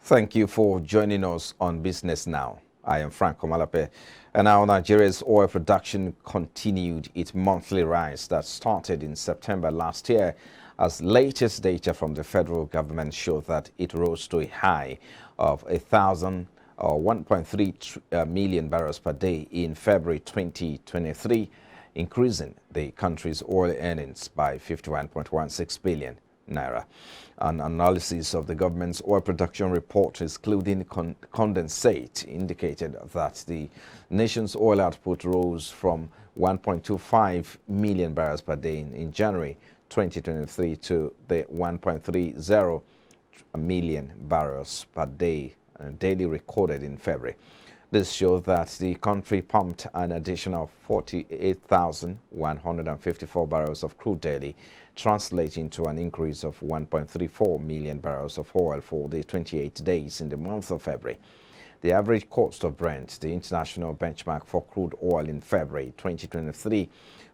Thank you for joining us on Business Now. I am Frank Omalape, and now Nigeria's oil production continued its monthly rise that started in September last year, as latest data from the federal government showed that it rose to a high of 1.3 million barrels per day in February 2023, increasing the country's oil earnings by 51.16 billion naira. An analysis of the government's oil production report, excluding condensate, indicated that the nation's oil output rose from 1.25 million barrels per day in January 2023 to the 1.30 million barrels per day daily recorded in February. This showed that the country pumped an additional 48,154 barrels of crude daily, translating to an increase of 1.34 million barrels of oil for the 28 days in the month of February. The average cost of Brent, the international benchmark for crude oil in February 2023,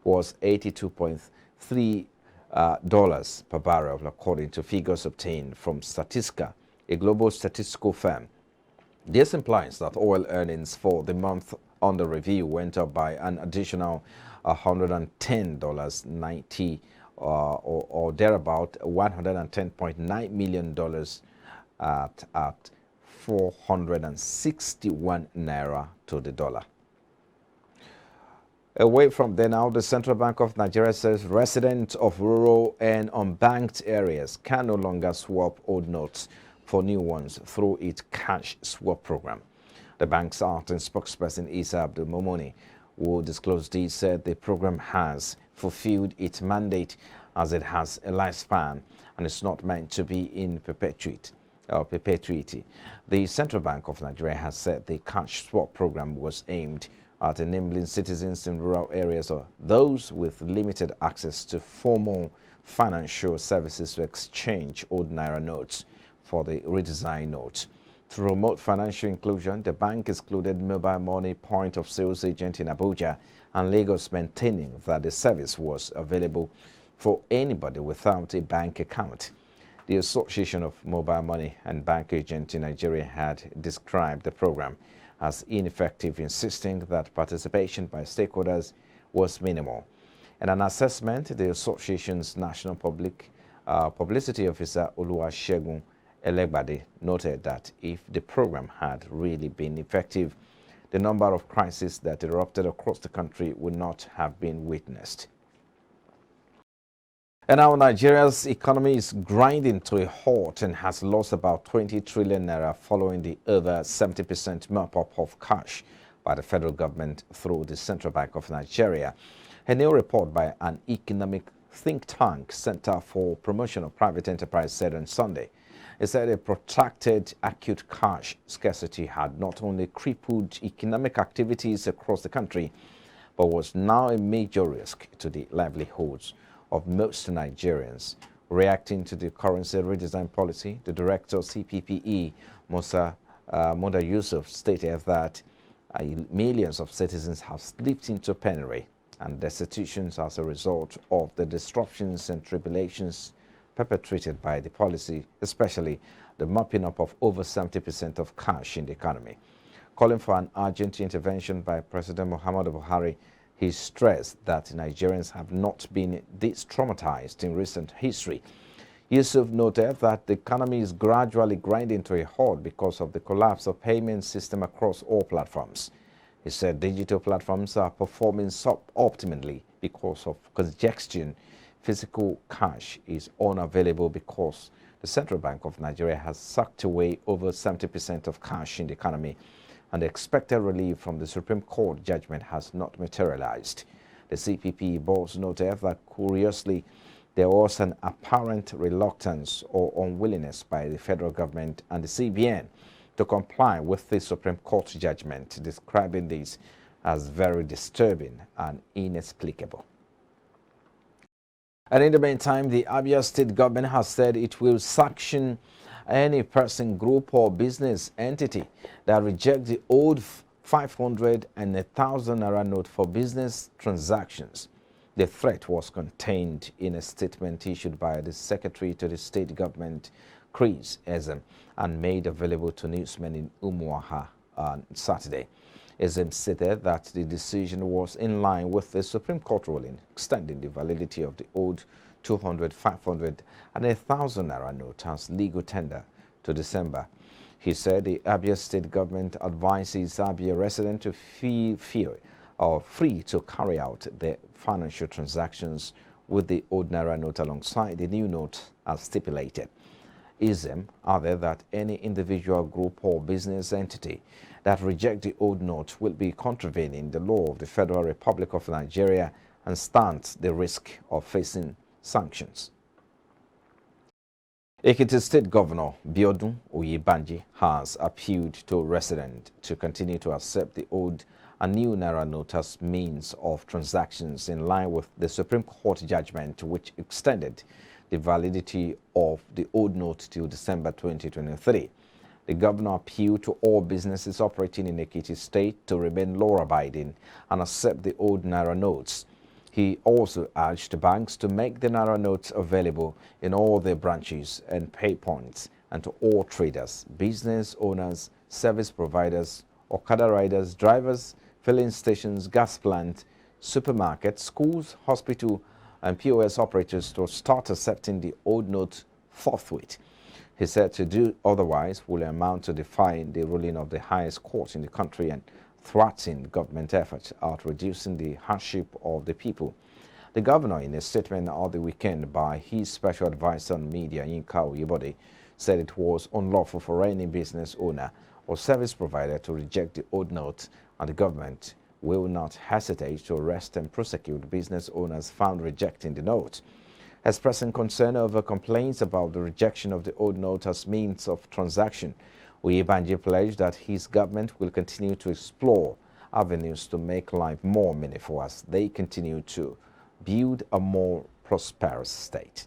was $82.3 per barrel, according to figures obtained from Statistica, a global statistical firm. This implies that oil earnings for the month under review went up by an additional $110.90 or thereabout $110.9 million at 461 naira to the dollar. Away from there now, the Central Bank of Nigeria says residents of rural and unbanked areas can no longer swap old notes for new ones through its cash swap program. The bank's acting spokesperson Isa Abdul Momoni, who disclosed this, said the program has fulfilled its mandate as it has a lifespan and is not meant to be in perpetuity. The Central Bank of Nigeria has said the cash swap program was aimed at enabling citizens in rural areas or those with limited access to formal financial services to exchange old naira notes for the redesigned notes. To promote financial inclusion, the bank excluded mobile money point of sales agent in Abuja and Lagos, maintaining that the service was available for anybody without a bank account. The Association of Mobile Money and Bank Agents in Nigeria had described the program as ineffective, insisting that participation by stakeholders was minimal. In an assessment, the association's national publicity officer Oluwasegun Elegbade noted that if the program had really been effective, the number of crises that erupted across the country would not have been witnessed. And now Nigeria's economy is grinding to a halt and has lost about 20 trillion naira following the over 70% mop-up of cash by the federal government through the Central Bank of Nigeria. A new report by an economic think tank, Center for Promotion of Private Enterprise, said on Sunday, it said a protracted acute cash scarcity had not only crippled economic activities across the country, but was now a major risk to the livelihoods of most Nigerians. Reacting to the currency redesign policy, the director of CPPE, Musa Moda Yusuf, stated that millions of citizens have slipped into penury and destitutions as a result of the disruptions and tribulations perpetrated by the policy, especially the mopping up of over 70% of cash in the economy. Calling for an urgent intervention by President Muhammadu Buhari, he stressed that Nigerians have not been this traumatized in recent history. Yusuf noted that the economy is gradually grinding to a halt because of the collapse of payment system across all platforms. He said digital platforms are performing suboptimally because of congestion. Physical cash is unavailable because the Central Bank of Nigeria has sucked away over 70% of cash in the economy, and the expected relief from the Supreme Court judgment has not materialized. The CPP boss noted that, curiously, there was an apparent reluctance or unwillingness by the federal government and the CBN to comply with the Supreme Court judgment, describing this as very disturbing and inexplicable. And in the meantime, the Abia State government has said it will sanction any person, group, or business entity that reject the old 500 and 1,000 naira note for business transactions. The threat was contained in a statement issued by the Secretary to the State Government, criticism and made available to newsmen in Umuaha on Saturday. Ezem stated that the decision was in line with the Supreme Court ruling extending the validity of the old 200, 500 and 1,000 naira note as legal tender to December. He said the Abia State government advises Abia residents to feel free to carry out their financial transactions with the old naira note alongside the new note as stipulated. Ezem added that any individual, group or business entity that reject the old note will be contravening the law of the Federal Republic of Nigeria and stands the risk of facing sanctions. Ekiti State Governor Biodun Oyebanji has appealed to residents to continue to accept the old and new naira note as means of transactions in line with the Supreme Court judgment which extended the validity of the old note till December 2023. The governor appealed to all businesses operating in Ekiti State to remain law-abiding and accept the old naira notes. He also urged banks to make the naira notes available in all their branches and pay points, and to all traders, business owners, service providers, Okada riders, drivers, filling stations, gas plants, supermarkets, schools, hospital, and POS operators to start accepting the old note forthwith. He said to do otherwise will amount to defying the ruling of the highest court in the country and thwarting government efforts at reducing the hardship of the people. The governor, in a statement on the weekend by his special advisor on media, Yinka Oyebode, said it was unlawful for any business owner or service provider to reject the old note, and the government will not hesitate to arrest and prosecute business owners found rejecting the note. Expressing concern over complaints about the rejection of the old note as means of transaction, Oyebanji pledged that his government will continue to explore avenues to make life more meaningful as they continue to build a more prosperous state.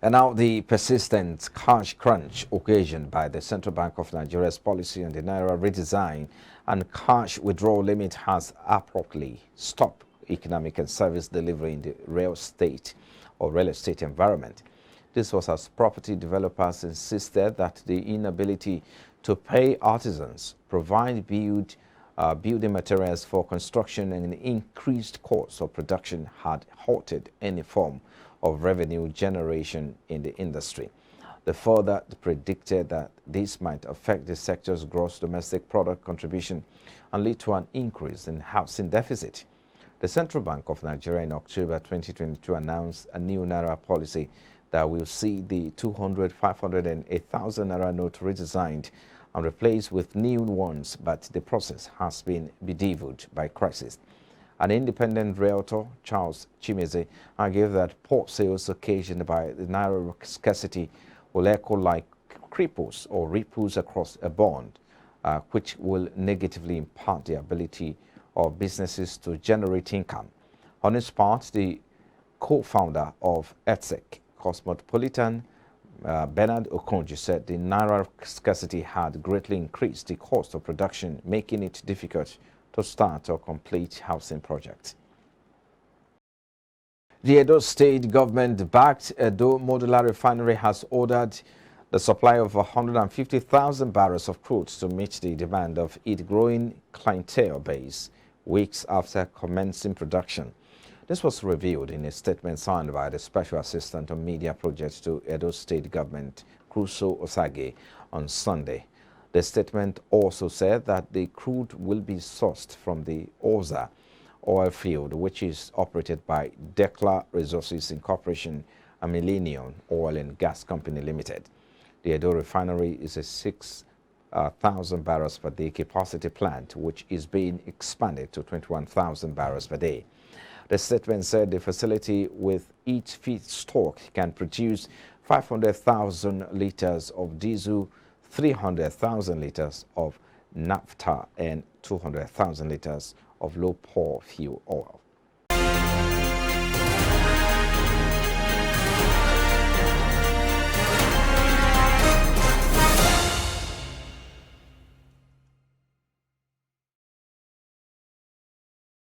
And now the persistent cash crunch occasioned by the Central Bank of Nigeria's policy on the naira redesign and cash withdrawal limit has abruptly stopped economic and service delivery in the real estate environment. This was as property developers insisted that the inability to pay artisans, provide building materials for construction, and increased costs of production had halted any form of revenue generation in the industry. The further predicted that this might affect the sector's gross domestic product contribution and lead to an increase in housing deficit. The Central Bank of Nigeria in October 2022 announced a new naira policy that will see the 200, 500 and 1,000 naira note redesigned and replaced with new ones, but the process has been bedeviled by crisis. An independent realtor, Charles Chimeze, argued that poor sales occasioned by the naira scarcity will echo like cripples or ripples across a bond, which will negatively impact the ability of businesses to generate income. On his part, the co-founder of ETSEC, Cosmopolitan, Bernard Okonjo, said the naira scarcity had greatly increased the cost of production, making it difficult to start or complete housing projects. The Edo State government-backed Edo Modular Refinery has ordered the supply of 150,000 barrels of crude to meet the demand of its growing clientele base weeks after commencing production. This was revealed in a statement signed by the Special Assistant on Media Projects to Edo State Government, Crusoe Osage, on Sunday. The statement also said that the crude will be sourced from the Oza oil field, which is operated by Decla Resources Incorporation, a Millennium Oil and Gas Company Limited. The Edo refinery is a 6,000 barrels per day capacity plant, which is being expanded to 21,000 barrels per day. The statement said the facility with each feedstock can produce 500,000 liters of diesel, 300,000 liters of naphtha, and 200,000 liters of low-power fuel oil.